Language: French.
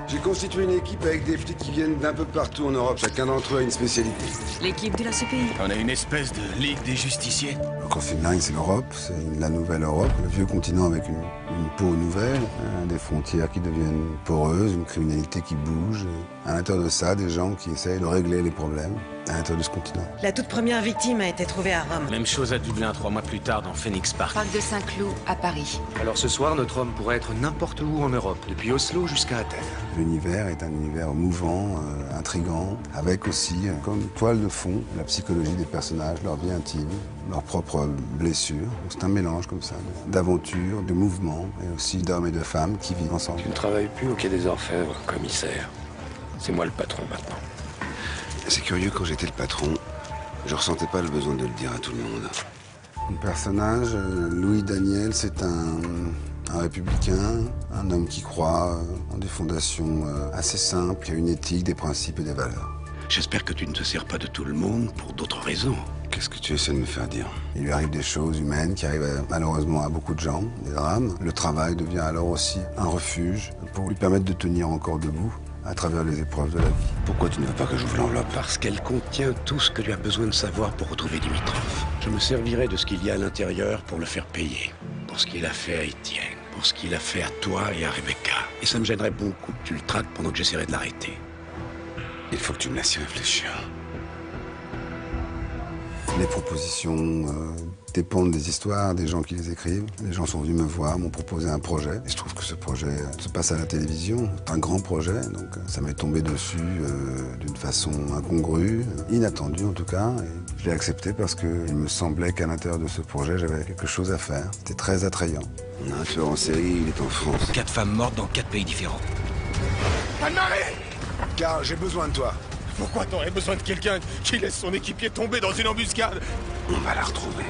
J'ai constitué une équipe avec des flics qui viennent d'un peu partout en Europe. Chacun d'entre eux a une spécialité. L'équipe de la CPI. On a une espèce de ligue des justiciers. Le Confine Line, c'est l'Europe, c'est la nouvelle Europe, le vieux continent avec une peau nouvelle, des frontières qui deviennent poreuses, une criminalité qui bouge. À l'intérieur de ça, des gens qui essayent de régler les problèmes à l'intérieur de ce continent. La toute première victime a été trouvée à Rome. Même chose à Dublin 3 mois plus tard dans Phoenix Park. Parc de Saint-Cloud, à Paris. Alors ce soir, notre homme pourrait être n'importe où en Europe, depuis Oslo jusqu'à Athènes. L'univers est un univers mouvant, intrigant, avec aussi, comme toile de fond, la psychologie des personnages, leur vie intime, leurs propres blessures. C'est un mélange comme ça, d'aventures, de mouvements, et aussi d'hommes et de femmes qui vivent ensemble. Tu ne travailles plus au Quai des Orfèvres, commissaire. C'est moi le patron maintenant. C'est curieux, quand j'étais le patron, je ressentais pas le besoin de le dire à tout le monde. Mon personnage, Louis Daniel, c'est un républicain, un homme qui croit en des fondations assez simples, qui a une éthique, des principes et des valeurs. J'espère que tu ne te sers pas de tout le monde pour d'autres raisons. Qu'est-ce que tu essaies de me faire dire? Il lui arrive des choses humaines qui arrivent malheureusement à beaucoup de gens, des drames. Le travail devient alors aussi un refuge pour lui permettre de tenir encore debout à travers les épreuves de la vie. Pourquoi tu ne veux pas que j'ouvre l'enveloppe? Parce qu'elle contient tout ce que tu as besoin de savoir pour retrouver Dimitrov. Je me servirai de ce qu'il y a à l'intérieur pour le faire payer. Pour ce qu'il a fait à Étienne. Pour ce qu'il a fait à toi et à Rebecca. Et ça me gênerait beaucoup que tu le traques pendant que j'essaierai de l'arrêter. Il faut que tu me laisses y réfléchir. Les propositions dépendent des histoires, des gens qui les écrivent. Les gens sont venus me voir, m'ont proposé un projet. Et je trouve que ce projet se passe à la télévision. C'est un grand projet, donc ça m'est tombé dessus d'une façon incongrue, inattendue en tout cas. Et je l'ai accepté parce qu'il me semblait qu'à l'intérieur de ce projet, j'avais quelque chose à faire. C'était très attrayant. On a un tueur en série, il est en France. 4 femmes mortes dans 4 pays différents. Anne-Marie! Car j'ai besoin de toi. Pourquoi t'aurais besoin de quelqu'un qui laisse son équipier tomber dans une embuscade? On va la retrouver.